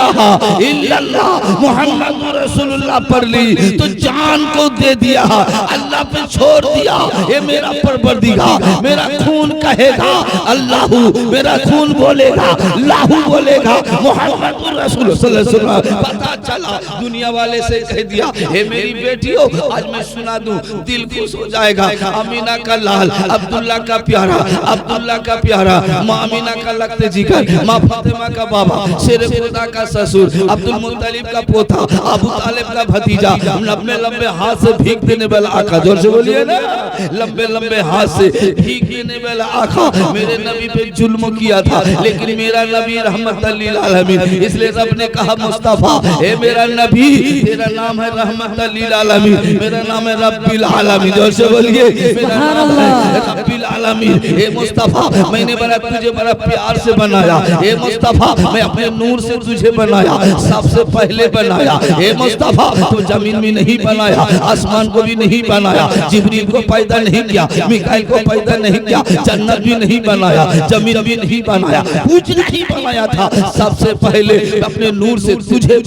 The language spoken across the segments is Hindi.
इलाहा इल्लल्लाह मुहम्मदुर रसूलुल्लाह पढ़ ली तो जान को दे दिया, अल्लाह पे छोड़ दिया। ये मेरा परवरदिगार, मेरा खून कहेगा अल्लाहू, मेरा खून बोलेगा लाहू बोलेगा मुहम्मदुर रसूलुल्लाह सल्लल्लाहु अलैहि वसल्लम। पता चला दुनिया वाले से कह दिया, हे मेरी बेटियों आज मैं सुना दूं, दिल खुश हो जाएगा। अमीना का लाल, अब्दुल्ला का प्यारा, अब्दुल्ला का प्यारा, माँ अमीना का लगते जिगर, माँ फातिमा का बाबा, शेर खुदा का ससुर, अब्दुल मुत्तलिब का पोता, अबू तालिब का भतीजा, लंबे लंबे हाथ से भीख देने वाला आका, जोर से बोलिए ना, लंबे लंबे हाथ से भीख देने वाला आका। मेरे नबी पे जुल्म किया था लेकिन मेरा नबी रहमतुल लिल आलमीन, इसलिए रब ने कहा मुस्तफा हे मेरा नबी तेरा नाम है रहमतुल लिल आलमीन, मेरा नाम है रब्बिल आलमीन। जोर से बोलिए सुभान अल्लाह, रब्बिल आलमीन। हे मुस्तफा मैंने बड़ा तुझे बड़ा प्यार से बनाया, हे मुस्तफा मैं अपने नूर से तुझे बनाया, सबसे पहले बनाया। हे मुस्तफा तू जमीन में नहीं बनाया, आसमान को भी नहीं बनाया, जिब्रील को पैदा नहीं किया, मिकाईल को पैदा नहीं किया, जन्नत भी नहीं बनाया, जमीन भी नहीं बनाया, कुछ नहीं बनाया था, सबसे पहले अपने नूर से तुझे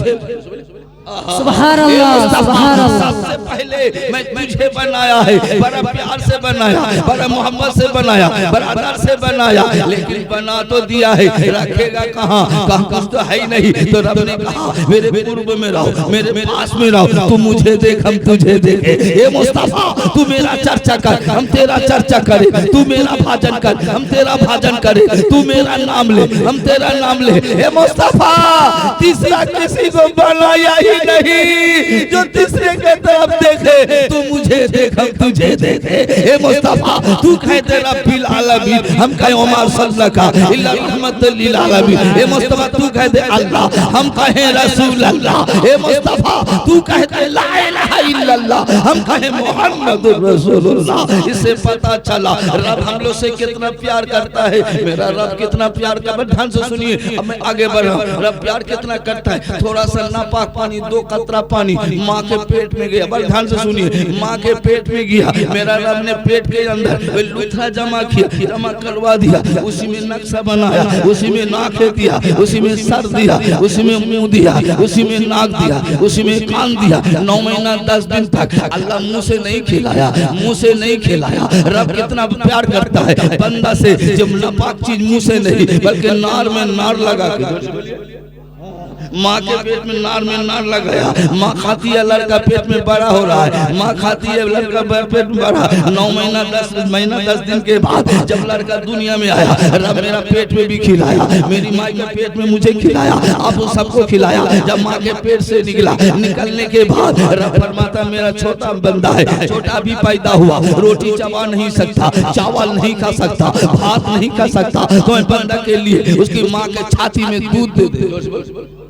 सुभान अल्लाह सुभान अल्लाह। सबसे पहले मैं तुझे बनाया है, बड़ा प्यार से बनाया, बड़ा मोहब्बत से बनाया, बड़ा अदर से बनाया, लेकिन बना तो दिया है, रखेगा कहाँ, कहाँ कुछ तो है ही नहीं। तो रब ने कहा मेरे पूर्व में रहो, मेरे पास में रहो, तू मुझे देख हम तुझे देखे। हे मुस्तफा तू मेरा चर्चा कर हम तेरा चर्चा करे, तू मेरा भाजन कर हम तेरा भाजन करे, तू मेरा नाम ले हम तेरा नाम ले। हे मुस्तफा तीसरा किसी को बनाया ही नहीं, जो तीसरे के तरफ देखे तू मुझे देख हम तुझे देखे। हे मुस्तफा तू कहते रब्बिल आलमीन, हम कहे उमर सल्लल्लाहु इल्ला रहमतुल लिल आलमीन। हे मुस्तफा तू कहते अल्लाह, हम कहे रसूल अल्लाह। हे मुस्तफा तू कहते ला इलाहा इल्लल्लाह, हम कहे मुहम्मदुर रसूलुल्लाह। इससे पता चला रब हम लोग से कितना प्यार करता है। मेरा रब कितना प्यार करता है, ध्यान से सुनिए, अब मैं आगे बढ़ रहा हूं। रब प्यार कितना करता है, थोड़ा सा नापाक पानी, 2 कतरा पानी माँ के पेट में गया, बस ध्यान से सुनिए, माँ के पेट में गया, मेरा रब ने पेट के अंदर लूथरा जमा किया, जमा करवा दिया, उसी में नक्शा बनाया, उसी में नाक दिया, उसी में सर दिया, उसी में मुंह दिया, उसी में नाक दिया, उसी में कान दिया। 9 महीना 10 दिन तक अल्लाह मुंह से नहीं खिलाया, मुंह से नहीं खिलाया। रब कितना प्यार करता है बंदा से, जब नापाक चीज मुंह से नहीं बल्कि नार में नार लगा के, माँ के पेट में नार लगाया। माँ खाती है, लड़का पेट में बड़ा हो रहा है, माँ खाती है, लड़का पेट में बड़ा। 9 महीना 10 दिन के बाद जब लड़का दुनिया में आया, रब मेरा पेट में भी खिलाया, मेरी माँ के पेट में मुझे खिलाया, अब सबको खिलाया। जब माँ के पेट से निकला, निकलने के बाद रब फरमाता मेरा छोटा बंदा है, छोटा भी पैदा हुआ, रोटी चबा नहीं सकता, चावल नहीं खा सकता, भात नहीं खा सकता, तो बंदा के लिए उसकी माँ के छाती में दूध दे दे।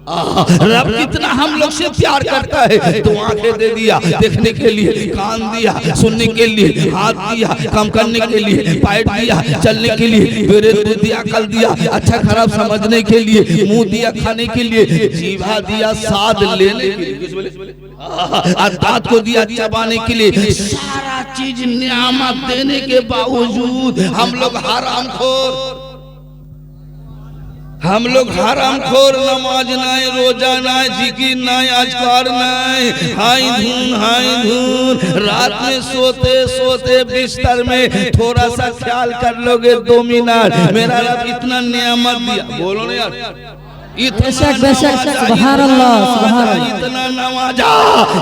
रब कितना हम लोग से प्यार करता है, तो आंखें दे दिया देखने के लिए, कान दिया सुनने के लिए, हाथ दिया काम करने के लिए, पैर दिया चलने के लिए, ब्रेन दिया, अकल दिया अच्छा खराब समझने के लिए, मुंह दिया खाने के लिए, जीवा दिया स्वाद लेने के लिए, और दांत को दिया चबाने के लिए। सारा चीज नियामत देने के बावजूद हम लोग हरामखोर, नमाज नाय, रोजा नाय, जिकिर नाय, अज़कार नाय, हाय धून। रात में सोते सोते बिस्तर में थोड़ा सा ख्याल कर लोगे 2 मिनट, मेरा रब इतना नियामत दिया, बोलो ना यार, इतना नवाजा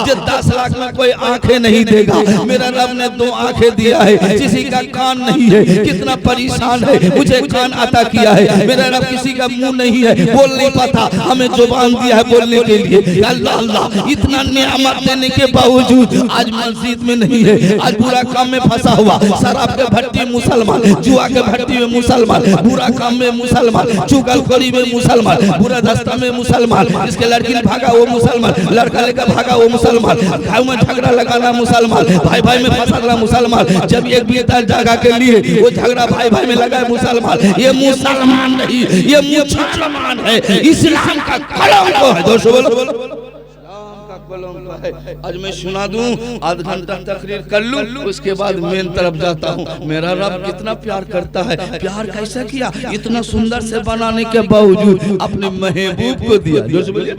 जो 10 लाख में कोई आंखें नहीं देगा, मेरा रब ने 2 आंखें दिया है, किसी का कान नहीं है, कितना परेशान है, मुझे कान अता किया है, मेरा रब किसी का मुंह नहीं है, बोल नहीं पाता, हमें जुबान दिया है बोलने के लिए। अल्लाह अल्लाह इतना नियामत देने के बावजूद आज मस्जिद में नहीं है, आज बुरा काम में फंसा हुआ, शराब के भट्टी मुसलमान, जुआ के भट्टी में मुसलमान, बुरा काम में मुसलमान, चुगलखोरी में मुसलमान, पूरा दस्ता में मुसलमान, इसके लड़की ने भागा वो मुसलमान, लड़का लेकर भागा वो मुसलमान, भाई में झगड़ा लगाना मुसलमान, भाई भाई में फंसना मुसलमान, जब एक बेटा जगह के लिए वो झगड़ा भाई भाई में लगा मुसलमान। ये मुसलमान नहीं, ये मुसलमान है, इस्लाम का कलंक है। दोस्तों बोलो, इस्लाम का आज मैं सुना दूं, आध घंटा तकरीर कर लूं, उसके बाद मेन तरफ जाता हूं। मेरा रब कितना प्यार करता है। प्यार कैसा किया? इतना सुंदर से बनाने के बावजूद अपने महबूब को दिया। जोर से बोलिए,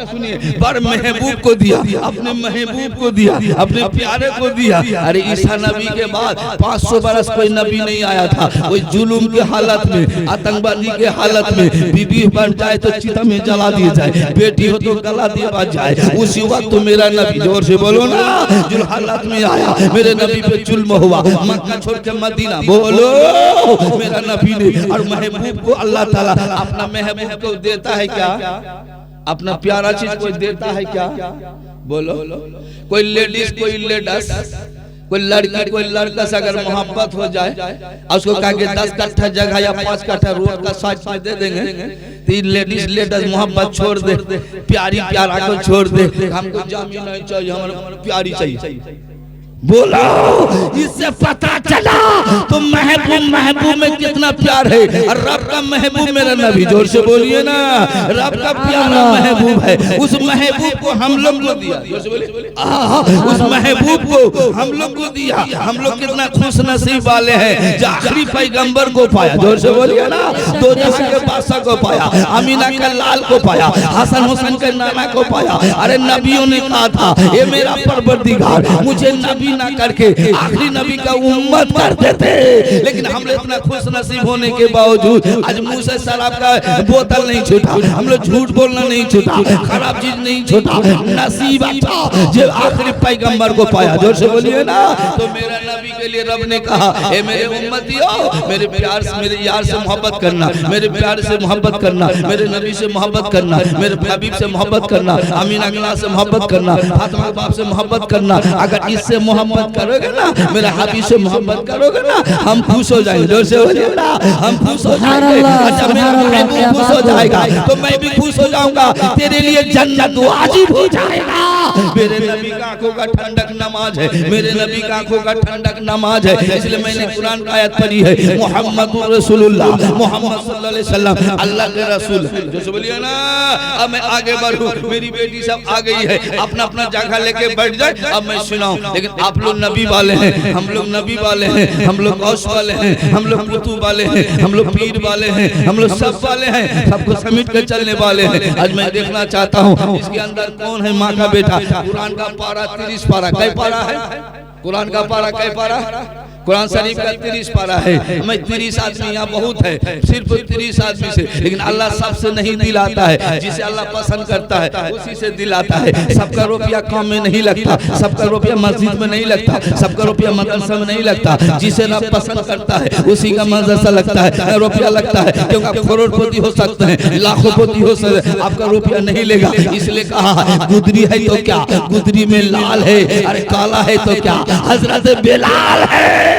सुनिए, पर महबूब को दिया, अपने महबूब को दिया, अपने प्यारे को दिया। अरे ईसा नबी के बाद 500 बरस कोई नबी नहीं आया था। कोई जुलूम के हालत में, आतंकवादी के हालत में, बीबी बन जाए तो चिता में जला दिए जाए, बेटी हो तो गला दिया जाए, उसी वक्त तो मेरा नबी, जोर से बोलो ना, जुल हालत में आया, मेरे नबी पे जुल्म हुआ, मक्का छोड़ के मदीना, बोलो मेरा नबी ने। और महबूब को अल्लाह ताला अपना महबूब को देता है क्या? अपना प्यारा चीज कोई देता है क्या? बोलो, कोई लेडीज, कोई लेडस, कोई लड़की, कोई लड़का से अगर मोहब्बत हो जाए और उसको कहा कि 10 कट्ठा जगह या 5 कट्ठा रोड का साइड में दे देंगे, तो लेडीज लेडस मोहब्बत छोड़ दे, प्यारी प्यारा को छोड़ दे, हमको जमीन नहीं चाहिए, हमारे प्यारी चाहिए। बोलो, इससे पता चला तो महबूब में कितना प्यार है। और रब का महबूब मेरा नबी, जोर से बोलिए ना, रब का प्यारा महबूब है। उस महबूब को हम लोग को दिया, जोर से बोलिए, उस महबूब को हम लोग को दिया। हम लोग कितना खुश नसीब वाले हैं जो आखिरी पैगंबर को पाया। जोर से बोलिए ना, दो जहां के बादशाह को पाया, अमीना का लाल को पाया, हसन हुसैन के नाना को पाया। अरे नबियों ने कहा था, ये मेरा परवरदिगार मुझे नबी ना करके आखिरी नबी का उम्मत कर देते, लेकिन हम लोग इतना खुश नसीब होने के बावजूद आज मुंह से शराब का बोतल नहीं छूटा, हम लोग झूठ बोलना नहीं छूटा, खराब चीज नहीं छूटा। नसीब अच्छा जो आखिरी पैगंबर को पाया। जोर से बोलिए ना। तो मेरा नबी के लिए रब ने कहा, ए मेरे उम्मतियों, मेरे प्यार से, मेरे यार से मोहब्बत करना, मेरे प्यार से मोहब्बत करना, मेरे नबी से मोहब्बत करना, मेरे हबीब से मोहब्बत करना, अमीना के लाल से मोहब्बत करना, फातिमा बाप से मोहब्बत करना। अगर इससे मोहब्बत करोगे ना, मेरे हबीब से मोहब्बत करोगे ना, हम खुश हो जाएंगे। जोर से बोलिए ना, हम खुश हो जाएंगे। अच्छा मेरा महबूब खुश हो जाएगा तो मैं भी खुश हो जाऊंगा, तेरे लिए जन्नत वाजिब हो जाएगा। मेरे नबी का आंखों का ठंडक नमाज है, मेरे नबी का आंखों का ठंडक नमाज है। इसलिए मैंने कुरान का आयत पढ़ी है, मुहम्मदुर रसूलुल्लाह, मोहम्मद सल्लल्लाहु अलैहि वसल्लम अल्लाह के रसूल है। जो से बोलिए ना। अब मैं आगे बढ़ूं, मेरी बेटी सब आ गई है, अपना अपना जगह लेके बैठ जाए, अब मैं सुनाऊं। लेकिन आप लोग नबी वाले हैं, हम लोग नबी वाले हैं, हम लोग गौस वाले हैं, हम लोग कुतुब वाले हैं, हम लोग पीर वाले हैं, हम लोग सब वाले हैं, सबको समेट कर चलने वाले हैं। आज मैं देखना चाहता हूँ इसके अंदर कौन है माँ का बेटा। कुरान का पारा 30 पारा, कई पारा है? कुरान का पारा कई पारा? कुरान शरीफ का 30 पारा है। मैं 30 आदमी यहाँ बहुत है, सिर्फ 30 आदमी से, लेकिन अल्लाह सबसे नहीं दिलाता है। जिसे अल्लाह पसंद करता है उसी से दिलाता है। सबका रुपया काम में नहीं लगता, सबका रुपया मस्जिद में नहीं लगता, सबका रुपया मदरसा में नहीं लगता। जिसे रब पसंद करता है उसी का मदरसा लगता है, रुपया लगता है। क्योंकि आप करोड़पति हो सकते हैं, लाखोंपति हो सकते हैं, आपका रुपया नहीं लेगा। इसलिए कहा गुदरी है तो क्या, गुदरी में लाल है, अरे काला है तो क्या, हजरत बिलाल है।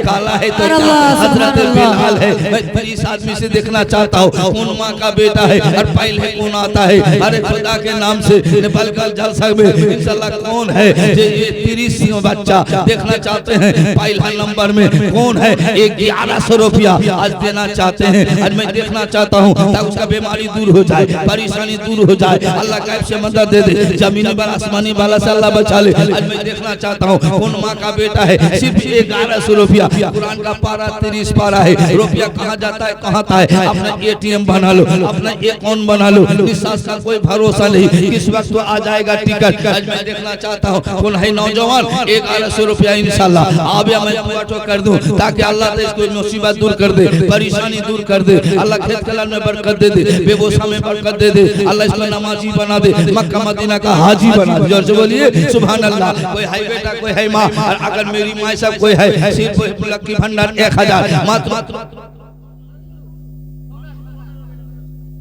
काला है तो क्या, हजरत बिलाल है। मैं 30 आदमी से देखना चाहता हूँ कौन माँ का बेटा है और पहले कौन आता है। अरे खुदा के नाम से नेपाल का जलसा में इंशाल्लाह कौन है ये 30 बच्चा देखना चाहते हैं। पहला नंबर में कौन है? 1100 रुपया आज देना चाहते हैं। आज मैं देखना चाहता हूँ ताकि उसका बीमारी दूर हो जाए, परेशानी दूर हो जाए, अल्लाह गायब से मदद दे दे, जमीनी वाला आसमानी वाला से अल्लाह बचा ले। आज मैं देखना चाहता हूँ कौन माँ का बेटा है। सिर्फ 1100 रुपया, कुरान का पारा 30 पारा है। रुपया कहाँ जाता है, कहाँ आता है? अपना ATM बना लो, अपना अकाउंट बना लो, निसास का कोई भरोसा नहीं, किस वक्त तो आ जाएगा टिकट। आज मैं देखना चाहता हूँ कौन है नौजवान, 1100 रुपया इंशाल्लाह आबिया मैं ऑटो कर दूं ताकि अल्लाह इसको मुसीबत दूर कर दे, परेशानी दूर कर दे, अल्लाह खेत खलिहान में बरकत दे दे, बेगूसराय में बरकत दे दे, अल्लाह इसको नमाजी बना दे, मक्का मदीना का हाजी बना दे। जोर से बोलिए सुभान अल्लाह। कोई है बेटा, कोई है माँ, और अगर मेरी माँ सब कोई है, सिर्फ लक्की भंडार 1000 मात्र।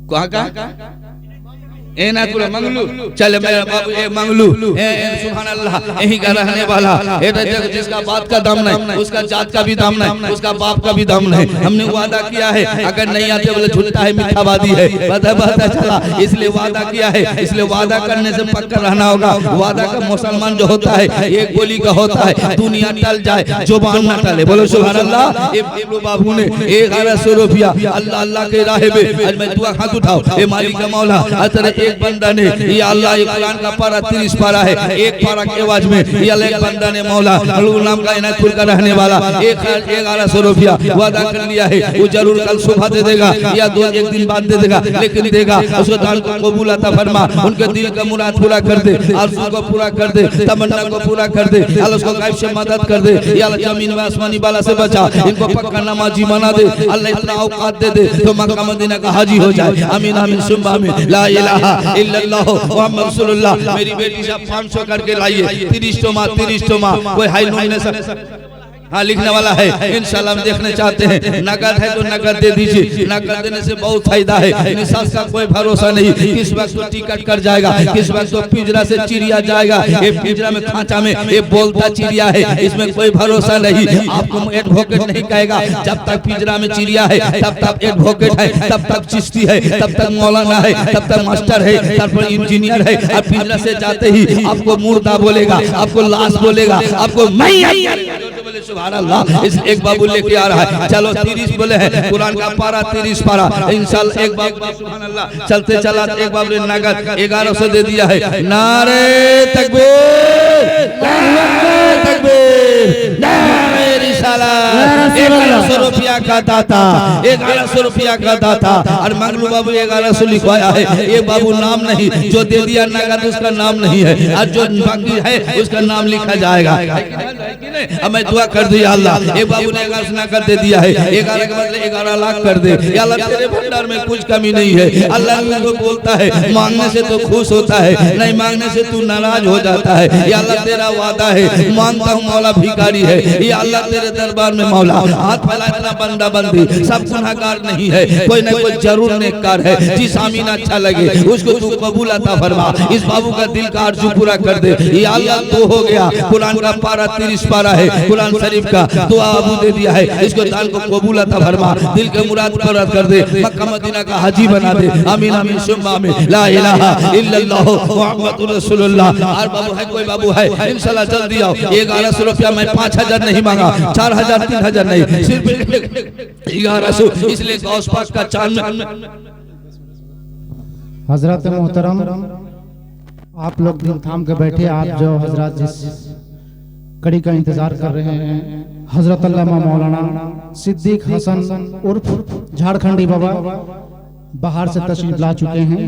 कहाँ का ए ना कुल मंगलू, चले मेरा बाबू ए मंगलू, सुभान अल्लाह, यही का रहने वाला। जिसका बात का दम नहीं, उसका जात का भी दम नहीं, उसका बाप का भी दम नहीं। हमने वादा किया है, अगर नहीं आते बोले झूठा है, मीठावादी है, पता चला। इसलिए वादा किया है, इसलिए वादा करने से पक्का रहना होगा। वादा का मुसलमान जो होता है एक गोली का होता है, दुनिया टल जाए जुबान न टले। बोलो सुभान अल्लाह। बाबू ने 1100 रुपया अल्लाह अल्लाह के राह में, आज मैं दुआ हाथ उठाओ, ए मालिक का मौला, एक बंदा ने या अल्लाह ये कुरान का पारा 30 पारा है, एक पारा के आवाज में या एक बंदा ने मौला नाम का इनायतपुर का रहने वाला 1100 रुपया वादा कर लिया है, वो जरूर कल सुबह दे देगा या एक दिन बाद दे देगा, लेकिन देगा। उसको दान को कबूल अता फरमा, उनके दिल का मुराद पूरा कर दे, आरज़ू को पूरा कर दे, तमन्ना को पूरा कर दे, अल्लाह उसको गायब से मदद कर दे, या अल्लाह जमीन व आसमानी बाला से बचा, इनको पक्का नमाजी बना दे, अल्लाह इतना औकात दे दे तो मक्का मदीना का हाजी हो जाए। आमीन आमीन सुम्मा आमीन। ला इलाहा इल्लल्लाह मुहम्मद रसूलुल्लाह। मेरी बेटी साहब 500 करके लाइए, 30 टोमा कोई हाई नॉमिनेशन हाँ लिखने वाला है, इंशाल्लाह हम देखने चाहते हैं। नगद है तो नगद दे दीजिए, नगद देने से बहुत फायदा है। निसाब का कोई भरोसा नहीं, किस वक्त तो टिकट कर जाएगा, किस वक्त तो पिंजरा से चिड़िया जाएगा। ये पिंजरा में खांचा में ये बोलता चिड़िया है, इसमें कोई भरोसा नहीं। आपको एडवोकेट नहीं कहेगा, जब तक पिंजरा में चिड़िया है तब तक एडवोकेट है, तब तक चिश्ती है, तब तक मौलाना है, तब तक मास्टर है, तब तक इंजीनियर है। अब पिंजरा से जाते ही आपको मुर्दा बोलेगा, आपको लाश बोलेगा, आपको सुभान अल्लाह। इस एक बाबू लेके आ रहा है, चलो 30 बोले हैं, कुरान का पारा 30 पारा इंशाल्लाह। एक बाबू सुभान अल्लाह चलते चला एक बाबू ने नगद 1100 दे दिया है। नारे तकबीर, नारे तकबीर, नारे रिसालत। 1100 रुपया का दाता, 1100 रुपया का दाता। और मंगलू बाबू 1100 लिखवाया है। ये बाबू नाम नहीं, जो दे दिया नगद उसका नाम नहीं है, और जो बाकी है उसका नाम लिखा जाएगा। अब मैं दुआ कर दिया अल्लाह, एक बाबू ने 1100 नगद दे दिया है, 11 के बदले 11 लाख कर दे। या अल्लाह तेरे भंडार में कुछ कमी नहीं है। अल्लाह को बोलता है मांगने से तो खुश होता है, नहीं मांगने से तू नाराज हो जाता है। या अल्लाह तेरा वादा है, मांगता हूँ मौला भिखारी है। या अल्लाह तेरे दरबार में मौला हाथ फैला, इतना बंदा बंदी सब गुनहगार नहीं है, कोई न कोई जरूर नेककार है। जिस आमीन अच्छा लगे उसको तू कबूल अता फरमा। इस बाबू का दिल का आरज़ू पूरा कर दे। या अल्लाह तो हो गया, कुरान का पारा 30 पारा है, कुरान शरीफ का दुआ अबू दे दिया है, इसको दान को कबूल अता फरमा, दिल के मुराद पूरा कर दे, मक्का मदीना का हाजी बना दे। आमीन आमीन सुम्मा आमीन। ला इलाहा इल्लल्लाह मुहम्मदुर रसूलुल्लाह। और बाबू है, कोई बाबू है इंशाल्लाह जल्दी आओ। 1100 रुपया मैं 5000 नहीं मांगा, 4000 3000 नहीं, सिर्फ 1100। इसलिए गौस पाक का चांद हजरत मोहतरम आप लोग दिल थाम के बैठे, आप जो हजरत जिस कड़ी का इंतजार कर रहे हैं, हजरत अल्लामा मौलाना सिद्दीक हसन उर्फ झारखंडी बाबा बाहर से तशरीफ ला चुके हैं,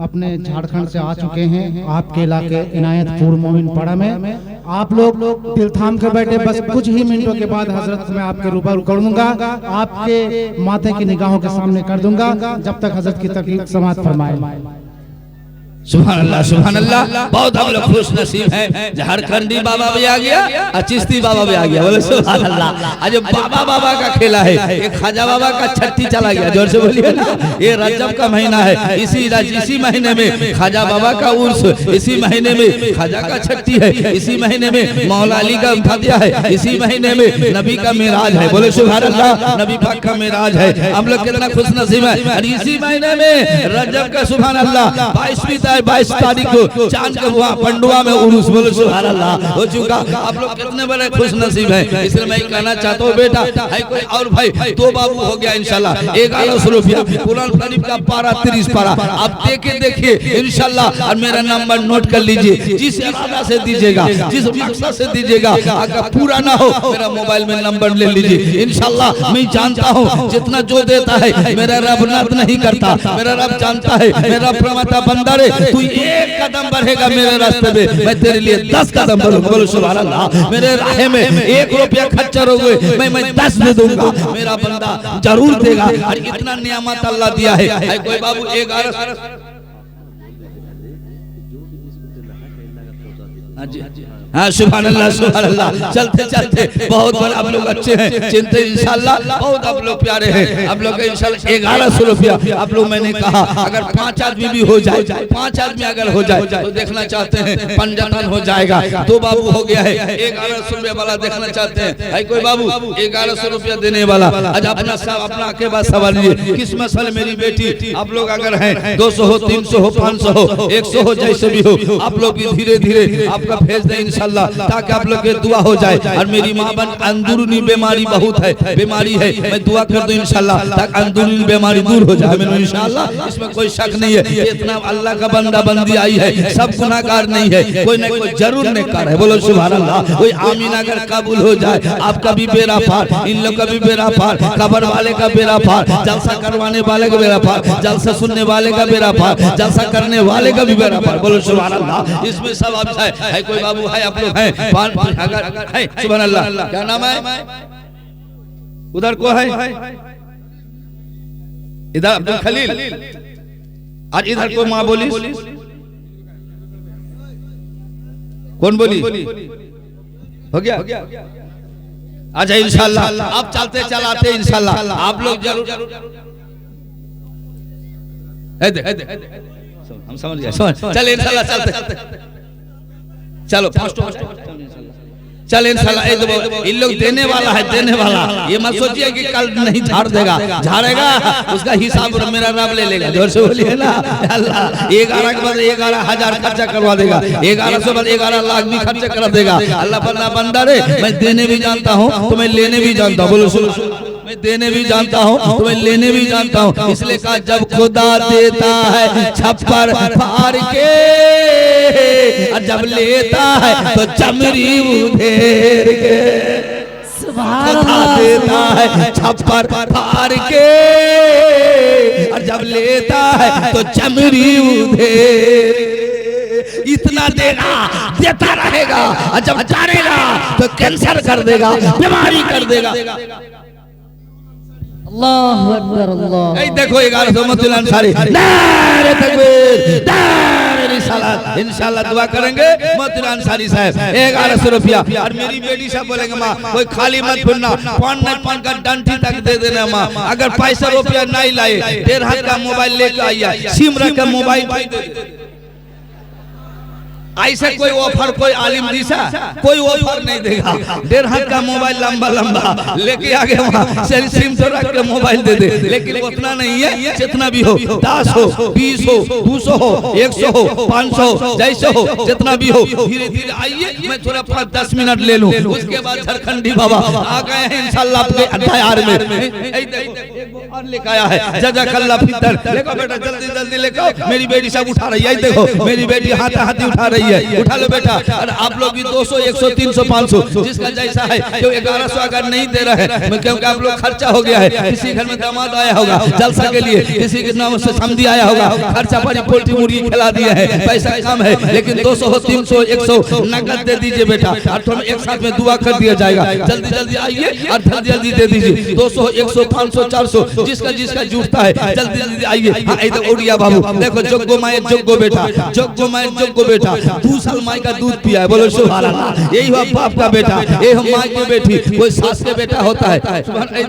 अपने झारखंड से आ चुके हैं आपके इलाके इनायतपुर मोमिनपाड़ा में। आप लोग दिल थाम के बैठे, बस कुछ ही मिनटों के बाद हजरत मैं आपके रूबरू कर दूंगा, आपके माथे की निगाहों के सामने कर दूंगा, जब तक हजरत की तकलीफ समाप्त फरमाए। सुभान अल्लाह सुभान अल्लाह। बहुत हम लोग खुश नसीब हैं, झारखंडी बाबा भी आ गया और चिश्ती बाबा भी आ गया। बोले सुभान अल्लाह। आज बाबा का खेला है, ये खाजा बाबा का छठी चला गया, जोर से बोलिए ना। ये रजब का महीना है, इसी महीने में खाजा बाबा का उर्स, इसी महीने में खाजा का छठी है, इसी महीने में मौला अली का फतिया है, इसी महीने में नबी का मेराज है। बोले सुभान अल्लाह। नबी पाक का मेराज है, हम लोग कितना खुश नसीब है। और इसी महीने में रजब का सुभान अल्लाह 22 तारीख को चांद के वहाँ पंडुआ में उर्स। बोलो सुभान अल्लाह हो चुका। आप लोग कितने बड़े खुश नसीब हैं। इसलिए मैं कहना चाहता हूँ बेटा है कोई और भाई, 2 बाबू हो गया इंशाल्लाह। 1100 रुपया कुरान शरीफ का पारा 30 पारा आप देखिए इंशाल्लाह। और मेरा नंबर नोट कर लीजिए, जिस इरादा से दीजिएगा, जिस मकसद से दीजिएगा, अगर पूरा ना हो मेरा मोबाइल में नंबर ले लीजिए इंशाल्लाह। मैं जानता हूँ जितना जो देता है मेरा रब नात नहीं करता, मेरा रब जानता है, मेरा प्रमाता बंदा रे तू एक कदम बढ़ेगा मेरे रास्ते में, मैं तेरे लिए 10 कदम बढ़ूंगा। बोलो सुभान अल्लाह। मेरे राह में 1 रुपया खच्चर हो गए, मैं 10 दे दूंगा, मेरा बंदा जरूर देगा। और इतना नियामत अल्लाह दिया है। कोई बाबू 11 हाँ सुभान अल्लाह सुभान अल्लाह। चलते चलते बहुत बड़े आप लोग अच्छे हैं, चिंते इंशाल्लाह बहुत आप लोग प्यारे हैं। आप लोग इंशाल्लाह 1100 रुपया आप लोग, मैंने कहा अगर 5 आदमी भी हो जाए, 5 आदमी अगर हो जाए तो देखना चाहते हैं पंजाटन हो जाएगा। 2 बाबू हो गया है, 1100 रुपया वाला देखना चाहते हैं। है कोई बाबू 1100 रुपया देने वाला? आज अपना के बाद सवाल ये, किस मसल मेरी बेटी आप लोग अगर हैं 200 हो, 300 हो, 500 हो, 100 हो, जैसे भी हो आप लोग धीरे धीरे आप आपका भेज दें इंशाल्लाह, ताकि आप लोग की दुआ हो जाए। और मेरी माँ बन अंदरूनी बीमारी बहुत है, बीमारी है, मैं दुआ कर दूं इंशाल्लाह ताकि अंदरूनी बीमारी दूर हो जाए मैंने इंशाल्लाह, इसमें कोई शक नहीं है। इतना अल्लाह का बंदा बंदी आई है, सब गुनाहगार नहीं है, कोई न कोई जरूर नेककार है। बोलो सुभान अल्लाह। कोई आमीन अगर कबूल हो जाए, आपका भी बेड़ा पार, इन लोग का भी बेड़ा पार, कब्र वाले का बेड़ा पार, जलसा करवाने वाले का बेड़ा पार, जलसा सुनने वाले का बेड़ा पार, जलसा करने वाले का भी बेड़ा पार। बोलो सुभान अल्लाह। इसमें सब आप है कोई बाबू है, आप लोग हैं अगर है सुभान अल्लाह। क्या नाम है उधर को है? इधर अब्दुल खलील, और इधर को माँ बोली कौन बोली? हो गया? अच्छा इंशाल्लाह आप चलते चलाते इंशाल्लाह आप लोग जरूर हम समझ गए। चल इंशाल्लाह चलते चलो चल इंशाल्लाह। इन लोग देने वाला है, देने वाला। ये मत सोचिए कि कल नहीं झाड़ देगा, झाड़ेगा, उसका हिसाब मेरा रब ले लेगा। जोर से बोलिए ना अल्लाह। 11 के बाद 11,000 खर्चा करवा देगा, 1100 बाद 11 लाख भी खर्चा कर देगा। अल्लाह बंदा बंदा रे, मैं देने भी जानता हूँ तो मैं लेने भी जानता हूँ। बोलो सुनो, मैं देने भी जानता हूँ तो मैं लेने भी जानता हूँ। इसलिए कहा जब खुदा देता है छप्पर फाड़ के, और जब लेता है तो चमड़ी उधेर के। खुदा देता है छप्पर फाड़ के, और जब लेता है तो चमड़ी उधेर। इतना देगा, देता रहेगा, और जब जानेगा तो कैंसर कर देगा, बीमारी कर देगा। अल्लाह अकबर अल्लाह। देखो 1100 अंसारी, नारे तकबीर, नारे रिसालत। इंशाल्लाह दुआ करेंगे मोहतरम अंसारी साहब 1100 रुपया। और मेरी बेटी साहब बोलेंगे माँ कोई खाली मत फिरना, पान का डंठी तक दे देना माँ। अगर पैसा रुपया नहीं लाए, 1.5 का मोबाइल लेकर आइए, सिम रख के मोबाइल ऐसा कोई ऑफर कोई आलिम दिशा कोई ऑफर नहीं देगा। 1.5 का मोबाइल लंबा लंबा लेके आगे वहाँ सिम तो रख के मोबाइल दे दे, लेकिन उतना नहीं है। जितना भी हो, 10 हो, 20 हो, 200 हो, 100 हो, 500 जैसे हो, जितना भी हो, धीरे धीरे आइए। मैं थोड़ा 5-10 मिनट ले लूँ, उसके बाद झारखंडी बाबा आ गए हैं इंशाल्लाह आपके अठायार में। और लेकर आया है जज़ाकल्लाह फितर। देखो बेटा जल्दी जल्दी लेकर, मेरी बेटी सब उठा रही है। देखो मेरी बेटी हाथ हाथी उठा रही है, उठा लो बेटा। और आप लोग भी 200, 100, 300, 500 जिसका जैसा है। क्यों 1100 अगर नहीं दे रहे हैं, क्योंकि आप लोग खर्चा हो गया है। किसी घर में दामाद आया होगा जलसा के लिए, किसी के नाम से समधी आया होगा, खर्चा पानी पोल्ट्री मुर्गी खिला दिया है, पैसा कम है, लेकिन 200 हो, 300, 100 नकद दे दीजिए बेटा। और थोड़ा एक साथ में दुआ कर दिया जाएगा। जल्दी जल्दी आइए और जल्दी जल्दी दे दीजिए। 200, 100, 500, 400 जिसका जिसका जुटता है जल्दी जल्दी आइए। हाँ इधर उड़िया बाबू देखो, जोग्गो माए जोग्गो बेटा, जोग्गो माए जोग्गो बेटा। 2 साल माई का दूध पिया है। बोलो सुभान अल्लाह। यही हुआ बाप का बेटा, ये हम माई की बेटी, कोई सास के बेटा होता है।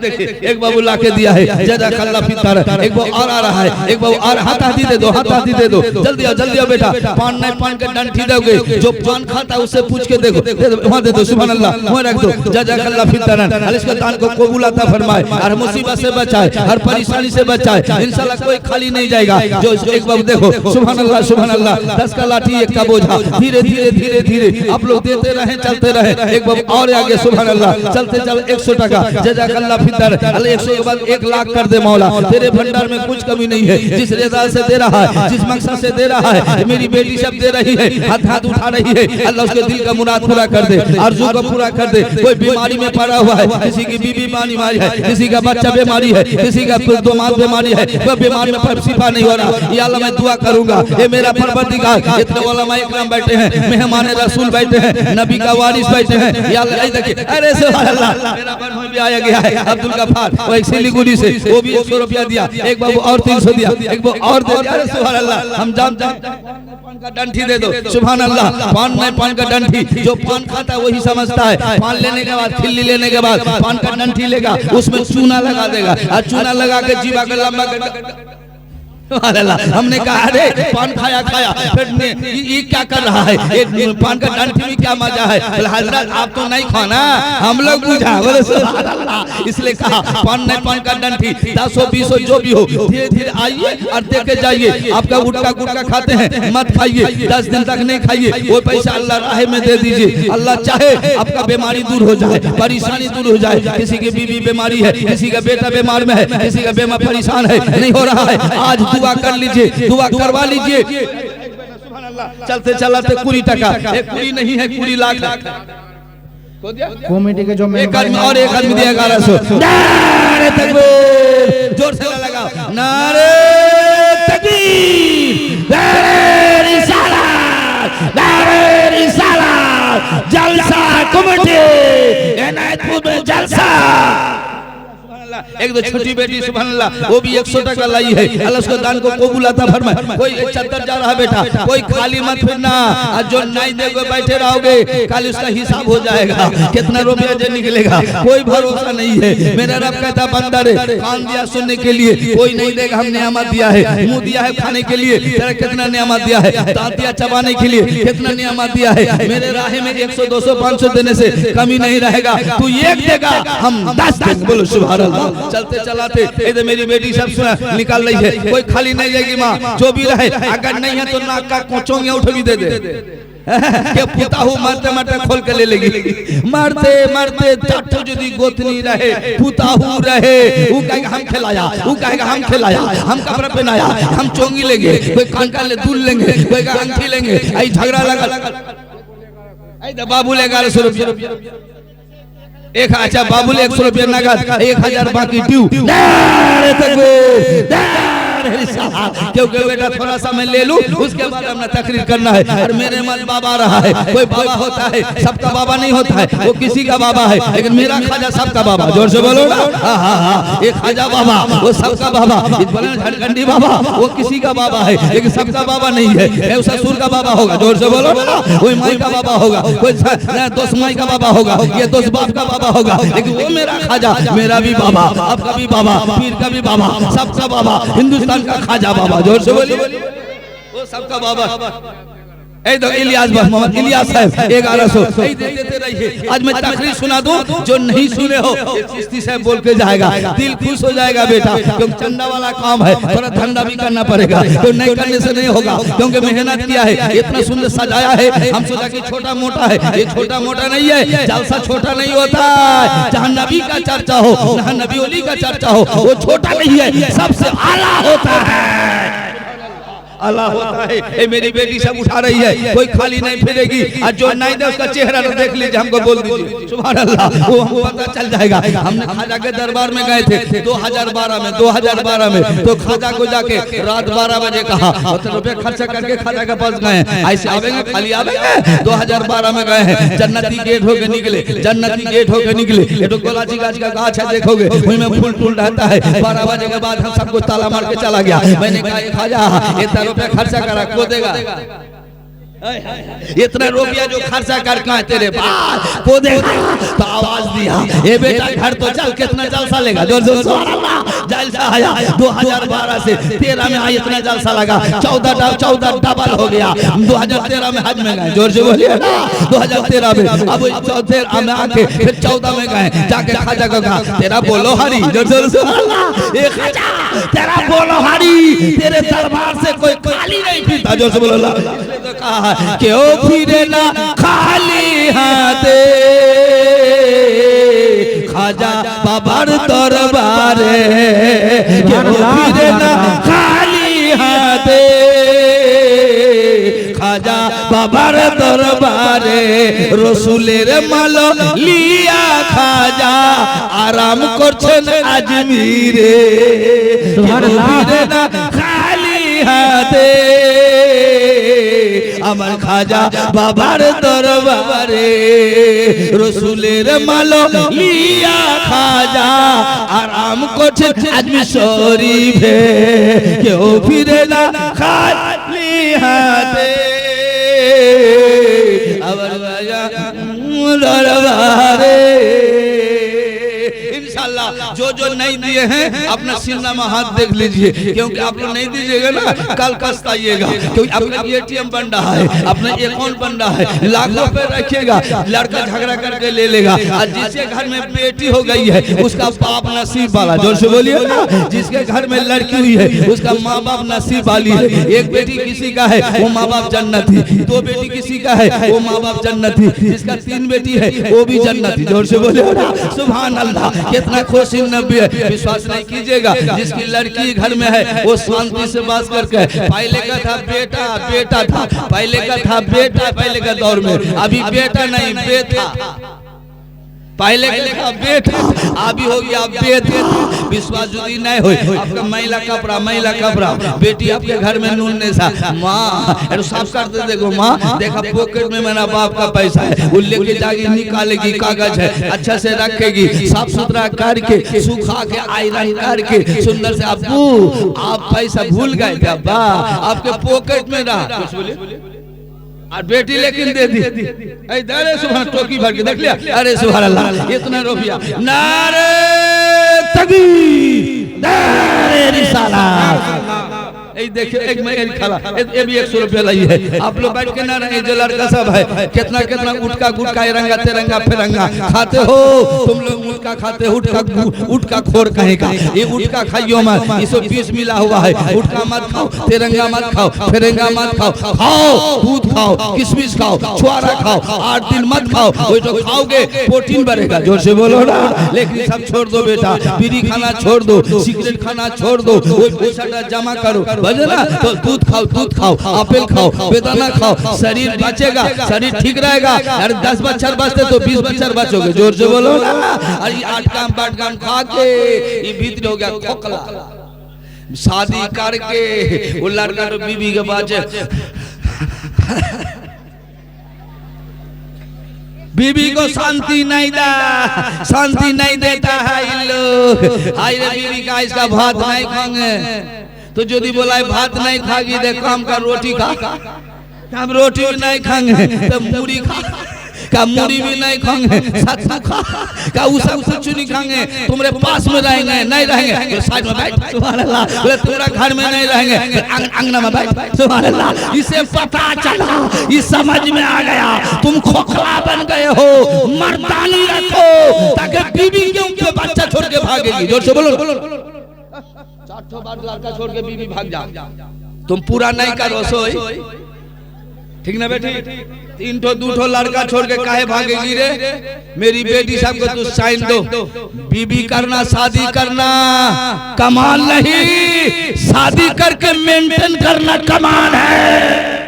देखिए एक बाबू ला के दिया है जज़ाकल्लाह फितर। एक बाबू और आ रहा है, एक बाबू और हाथ हाथी दे दो, हाथ हाथी दे दो। जल्दी आओ बेटा। पान नहीं पान का डंठी दोगे, जो पान खाता है उससे पूछ के देखो, वहाँ दे दो सुभान अल्लाह, वहाँ रख दो जज़ाकल्लाह फितर। इसका दान को कबूल अता फरमाए, हर मुसीबत से बचाए, हर परेशानी से बचाए। इंशाल्लाह कोई खाली नहीं जाएगा। जो एक बाबू देखो सुभान अल्लाह सुभान अल्लाह। 10 का लाठी 1 का बोझा, धीरे धीरे धीरे धीरे आप लोग देते रहे, चलते रहे। एक बाबू और आगे सुभान अल्लाह, चलते चल 100 टका जज़ाकल्लाह फितर। 100 के बाद 1 लाख कर दे मौला, तेरे भंडार में कुछ कमी नहीं है। जिस रिज़ा से दे रहा है, जिस मकसद से दे रहा है, मेरी बेटी सब दे रही है, हाथ हाथ उठा रही है। अल्लाह उसके दिल का मुराद पूरा कर दे, आरज़ू को पूरा कर दे। कोई बीमारी में पड़ा हुआ है, किसी की बीवी बीमारी है, किसी का बच्चा बीमारी है, किसी का दोमाद बीमारी है, कोई बीमारी में शिफा नहीं हो रहा, या अल्लाह मैं दुआ करूंगा। ये मेरा परवरदिगार, इतने उलमा इकराम बैठे हैं, मेहमान रसूल बैठे हैं, नबी का वारिस बैठे हैं। या अल्लाह देखिए, अरे सुभान अल्लाह, मेरा बहन भी आया गया है अब्दुल गफ्फार, वो एक सिलीगुड़ी से, वो भी 100 रुपया दिया। एक बाबू और 300 दिया, एक बाबू और दे दिया। अरे सुभान अल्लाह, हम जानते हैं पान का डंठी दे दो सुभान अल्लाह। पान नहीं पान का डंठी, जो पान खाता है वही समझता है। पान लेने के बाद, खिल्ली लेने के बाद पान का डंठी लेगा, उसमें चूना लगा देगा, और चूना लगा के जीवा का लंबा हमने कहा अरे पान खाया खाया फिर ये क्या कर रहा है, ये पान का डंठी में क्या मजा है। हजरत आप तो नहीं खाना, हम लोग बुझा। बोले सुभान अल्लाह। इसलिए कहा पान नहीं, पान का डंठी 10 हो 20 हो जो भी हो, धीरे धीरे आइए और देखे जाइए। आपका गुटका गुटका खाते हैं मत खाइए, 10 दिन तक नहीं खाइए, वो पैसा अल्लाह राह में दे दीजिए। अल्लाह चाहे आपका बीमारी दूर हो जाए, परेशानी दूर हो जाए। किसी की बीवी बीमारी है, किसी का बेटा बीमार में है, किसी का बेमा परेशान है, नहीं हो रहा है, आज दुआ कर लीजिए, दुआ करवा लीजिए। चलते चलाते कुरी टका, एक कुरी नहीं है, कुरी लाख कमेटी के जो एक आदमी और एक आदमी दिया 1100। नारे तकबीर, जोर से लगा, नारे तकबीर, नारे रिसालत, नारे रिसालत, जलसा कमेटी, इनायतपुर में जलसा। एक दो छोटी बेटी सुभान अल्लाह, वो भी 100 टका लाई है, अल्लाह उसको दान को कबूल अता फरमाए। कोई चद्दर जा रहा बेटा, कोई खाली मत फिरना, और जो नहीं देगे बैठे रहोगे कल उसका हिसाब हो जाएगा, कितना रुपया जो निकलेगा कोई भरोसा नहीं है। मेरा रब कहता बंदा रे, कान दिया सुनने के लिए, कोई नहीं देगा, हम नियामत दिया है, मुंह दिया है खाने के लिए, तेरा कितना नियामत दिया है, दांत दिया चबाने के लिए, कितना नियामत दिया है। मेरे राह में 100 200 500 देने से कमी नहीं रहेगा, तू एक देगा हम 10 देंगे। बोलो सुभान अल्लाह। चलते चलाते इधर मेरी बेटी सब सुना निकाल रही है, कोई खाली नहीं जाएगी माँ, जो भी रहे, अगर नहीं है तो नाक का कोचोंगे उठ भी दे दे के पुता हूँ मारते मारते खोल के ले लेगी, मारते मारते चाटू यदि गोतनी रहे, पुता हूँ रहे, वो कहेगा हम खिलाया, वो कहेगा हम खिलाया, हम कपड़ा पहनाया, हम चोंगी लेंगे, कोई कांका ले दूध लेंगे, कोई अंगठी लेंगे, आई झगड़ा लगा। बाबू ले 1100 रुपया, एक अच्छा बाबुल 100 रुपया नगद, 1000 बाकी ड्यू। क्योंकि बेटा थोड़ा सा मैं ले लूं, उसके बाद हमने तकरीर करना है। और मेरे मन बाबा रहा है, कोई बाबा होता है, सबका बाबा नहीं होता है, वो किसी का बाबा है, लेकिन मेरा खाजा सबका बाबा। जोर से बोलो ना, हाँ, एक खाजा बाबा वो सबका बाबा, झारखंडी बाबा वो किसी का बाबा है, लेकिन सबका बाबा नहीं है। ससुर का बाबा होगा, जोर से बोलो ना, कोई माई का बाबा होगा, कोई दोस्त माई का बाबा होगा, ये दोस्त बाप का बाबा होगा, लेकिन वो मेरा खाजा, मेरा भी बाबा, आपका भी बाबा, पीर का भी बाबा, सबका बाबा, हिंदुस्तान का खाजा बाबा। जोर से बोलिए, वो सबका बाबा। इलियास मोहम्मद इलियास साहब 1100 देते रहिए। आज मैं तकरीर सुना दूं, जो नहीं सुने हो चिश्ती साहब बोल के जाएगा, दिल खुश हो जाएगा बेटा, क्योंकि चंदा वाला काम है, थोड़ा धंधा भी करना पड़ेगा, तो नहीं करने से नहीं होगा, क्योंकि मेहनत किया है, इतना सुंदर सजाया है। हम सोचा कि छोटा मोटा है, ये छोटा मोटा नहीं है, जलसा छोटा नहीं होता है। जहाँ नबी का चर्चा हो, जहाँ नबी वली का चर्चा हो, वो छोटा नहीं है, सबसे आला होता है, अल्लाह होता है। ए मेरी बेटी सब उठा रही है, कोई खाली नहीं फिरेगी, और जो नहीं दे उसका चेहरा तो देख लीजिए, हमको बोल दीजिए सुभान अल्लाह, वो हमको पता चल जाएगा। हमने खाजा के दरबार में गए थे 2012 में, तो खाजा को जाके रात 12 बजे कहा, रुपये खर्चा करके खाजा के पास गए, ऐसे आवेंगे खाली आवेंगे। 2012 में गए हैं, जन्नती गेट होके निकले, जन्नती गेट होके निकले, तो गोलाची गाछ का गाछ है, देखोगे वही में फूल फूल रहता है। 12 बजे के बाद हम सबको ताला मार के चला गया। मैंने कहा खाजा रुपया खर्चा करा को देगा, इतना रुपया जो खर्चा कर कहा तेरे पास को देगा, तो आवाज दिया, ये बेटा घर तो चल, कितना जलसा लेगा। जोर जोर जलसा आया 2012 से 13 में आया, इतना जलसा लगा, 14 डबल हो गया। 2013 में हज में गए, जोर से बोलिए 2013 में, अब 14 में आके फिर 14 में गए, जाके खाजा को कहा तेरा बोलो हरी, जोर जोर से तेरा बोलो हरी, तेरे दरबार से कोई खाली नहीं फिरता। जोर से बोलो, तो कहा क्यों फिरे ना खाली हाथे, खाजा बाबर दरबारे, क्यों फिरे ना खाली हाथे, खाजा बाबर दरबारे, रसूलेर माल लिया खाजा आराम करছেন আজমিরে, ফিরে না খালি হাতে, আমার খাজা বাবার দরবারে, রসুলের মাল লিয়া খাজা আরাম করছে আজমির শরীফে, কেউ ফিরে না খালি হাতে, আমার খাজা দরবারে। इंशाल्लाह जो जो नहीं दिए हैं अपना सीना में हाथ देख लीजिए, क्योंकि आप लोग नहीं दीजिएगा ना कल पछताइएगा। क्योंकि अपना एटीएम बन रहा है, अपना अकाउंट बन रहा है, लाखों पे रखिएगा, लड़का झगड़ा करके ले लेगा। और जिसके घर में बेटी हो गई है उसका बाप नसीब वाला, जोर से बोलिए ना। जिसके घर में लड़की हुई है उसका माँ बाप नसीब वाली है। एक बेटी किसी का है वो माँ बाप जन्नती, दो बेटी किसी का है वो माँ बाप जन्नती, जिसका 3 बेटी है वो भी जन्नती। जोर से बोले सुभान अल्लाह, कितना खुशी नबी है। विश्वास नहीं कीजिएगा, जिसकी लड़की घर में है वो शांति से बात करके, पहले का था बेटा बेटा था, पहले का था बेटा पहले का दौर में, अभी बेटा नहीं बेटा, पहले का बेटा अभी हो गया बेटा। विश्वास यदि नहीं हो आपका महिला कपड़ा बेटी आपके घर में नून ने सा माँ साफ करते देखो माँ देखा पॉकेट में मेरा बाप का पैसा है, वो लेके जाके निकालेगी, कागज है अच्छा से रखेगी, साफ सुथरा करके सुखा के आयरन करके सुंदर से। अब्बू आप पैसा भूल गए क्या बा, आपके पॉकेट में रहा, और बेटी लेकिन दे दी। अरे सुबह टोकी भर के देख लिया, अरे सुभान अल्लाह इतना रुपया, नारे तकबीर नारे रिसालत। देखिए एक मैं खाला ये भी 100 रुपया लाई है। आप लोग बैठ के ना रहे, जो लड़का सब है कितना कितना उठका गुटका रंगा तिरंगा फिरंगा खाते हो तुम लोग, उठका खाते हो, उठका खोर कहे का, ये उठका खाइयो मत, 120 मिला हुआ है, उठका मत खाओ, तिरंगा मत खाओ, फिरंगा मत खाओ, खाओ दूध खाओ, किशमिश खाओ, छुआरा खाओ, 8 दिन मत खाओ, वो तो खाओगे प्रोटीन बढ़ेगा। जोर से बोलो ना। लेकिन सब छोड़ दो बेटा, बीड़ी खाना छोड़ दो, सिगरेट खाना छोड़ दो, वो पैसा जमा करो ना, तो दूध खाओ, एप्पल खाओ, बेदाना खाओ, शरीर बचेगा, शरीर ठीक रहेगा। अरे 10 बच्चर बचते तो 20 बच्चर बचोगे। जोर से बोलो ना। अरे 8 काम 8 काम खा के ये भीतर हो गया खोखला। शादी करके वो लड़का तो बीबी के पास बीबी को शांति नहीं देता है इन लोग। हाय रे बीबी का इसका भात नहीं खाएंगे, तो यदि बोला भात नहीं खागी देखो हम का रोटी खा, हम रोटी भी नहीं खाएंगे, तो मूढ़ी खा का मूढ़ी भी नहीं खाएंगे, सत्तू खा का उसा कुछ नहीं खाएंगे, तुम्हारे पास में रहेंगे नहीं रहेंगे, तो साइड में बैठ सुभान अल्लाह, बोले तुम्हारा घर में नहीं रहेंगे, अंगना में बैठ सुभान अल्लाह। इसे पता चला, इस समझ में आ गया तुम खोखला बन गए हो, मर्दानी रखो ताकि बीबी क्यों के बच्चा छोड़ के भागेगी। जोर से बोलो 4 बार लड़का छोड़ के बीबी भाग जा, तुम पूरा नहीं करो सोई, ठीक ना बेटी? 3-2 लड़का छोड़ के काहे भागेगी रे? मेरी बेटी साहब को तू साइन दो, बीबी करना शादी करना कमाल नहीं, शादी करके मेंटेन करना कमाल है।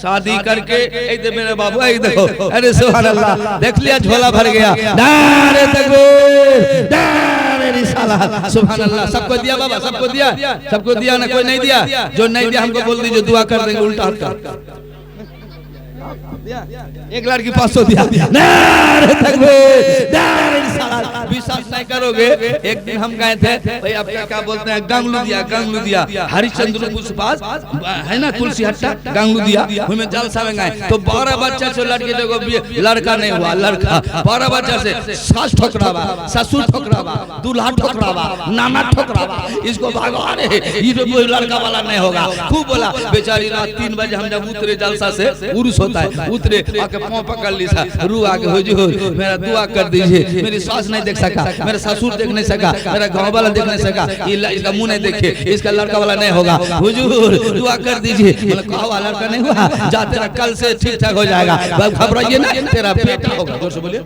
शादी करके एक दे मेरे बाबू एक देखो, अरे सुभान अल्लाह देख लिया झोला भर गया, नारे तकबीर नारे रिसालत सुभान अल्लाह। सबको दिया बाबा, सबको दिया ना, कोई नहीं दिया? जो नहीं दिया हमको बोल दीजिए, दुआ कर देंगे उल्टा हाथ कर। एक लड़की 500 दिया, नारे तकबीर नारे रिसालत। विश्वास नहीं करोगे, एक दिन हम गए थे भाई आपका क्या बोलते हैं गांगलू दिया हरिश्चंद्र के पास है ना तुलसी हट्टा, गांगलू दिया हमें जलसा में गए तो 12 बच्चा से लड़के देखो लड़का नहीं हुआ, लड़का 12 बच्चा से सास ठोकरावा, ससुर ठोकरावा, दूल्हा ठोकरावा, नाना ठोकरावा, इसको भगवान ये तो कोई लड़का वाला नहीं होगा। खूब बोला, बेचारी रात 3 बजे हम जब उतरे जलसा से, उर्स होता है, उतरे आके पांव पकड़ ली सा, रू आके हुजूर मेरा दुआ कर दीजिए, मेरी सास नहीं देख सका, मेरा ससुर देख नहीं सका, मेरा गांव वाला देख नहीं सका, इसका मुंह नहीं देखे, इसका लड़का वाला नहीं होगा, हुजूर दुआ कर दीजिए। मतलब कहा हुआ लड़का नहीं हुआ, जा तेरा कल से ठीक ठाक हो जाएगा, घबराइए ना, तेरा बेटा होगा। जोर से बोलिए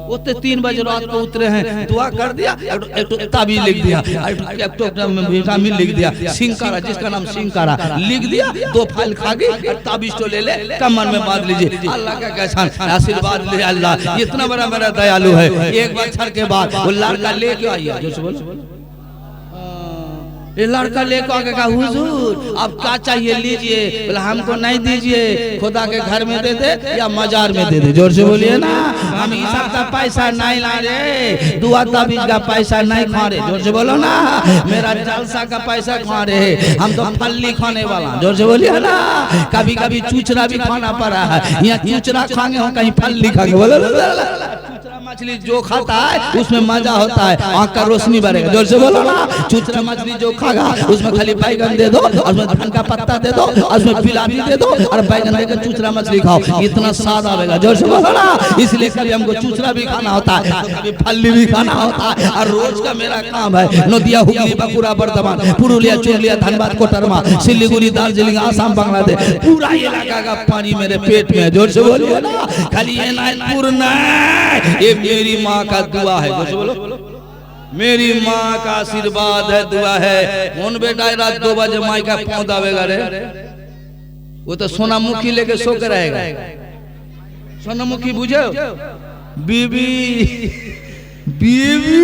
वो 3 बजे रात को उतरे हैं, दुआ कर दिया, एक ताबीज लिख दिया, एक विटामिन लिख दिया, सिंकारा जिसका नाम सिंकारा लिख दिया, 2 फाइल खा गई, ताबीज तो ले ले कमर में बांध लीजिए, अल्लाह का कैसा आशीर्वाद ले, अल्लाह इतना बड़ा मेरा दयालु है। एक बच्चर के बाद वो लड़का लेके आइए, जो बोलो ये लड़का लेकर आके कहा हुजूर आप क्या चाहिए लीजिए, बोला हमको नहीं दीजिए, खुदा के घर में दे दे या मजार में दे दे। जोर से बोलिए ना, हम इस सब का पैसा नहीं ला रहे, दुआ ताबीज का पैसा नहीं खा रहे। जोर से बोलो ना, मेरा जलसा का पैसा खा रहे, हम तो फल्ली खाने वाला। जोर से बोलिए ना, कभी कभी चूचरा भी खाना पड़ा है, यहाँ चूचरा खाएंगे हम कहीं फल्ली खाएंगे। बोलो मछली जो खाता है उसमें मजा होता है, आँख का रोशनी बढ़ेगा। जोर से बोलो ना। चूचरा मछली जो खागा उसमें खाली बैगन दे दो, और उसमें धन का पत्ता दे दो, और उसमें पिलानी दे दो, और बैगन देकर चूचरा मछली खाओ, इतना स्वाद आवेगा। जोर से बोलो ना। इसलिए कभी हमको चूचरा भी खाना होता है, कभी फल्ली भी खाना होता है, और रोज का मेरा काम है नदिया, हुगली, बांकुड़ा, बर्धमान, पुरुलिया, चुरलिया, धनबाद, कोटरमा, सिलीगुड़ी, दार्जिलिंग, आसाम, बांग्लादेश, पूरा इलाका का पानी मेरे पेट में। जोर से बोलिए ना। खाली ये नायपुर नहीं, ये मेरी माँ का दुआ है। जोर से बोलो। मेरी माँ का आशीर्वाद है, दुआ है। कौन बेटा रात 2 बजे माई का पौध आवेगा रे? वो तो सोनामुखी लेके सो के रहेगा। सोनामुखी बुझो? बीबी बीबी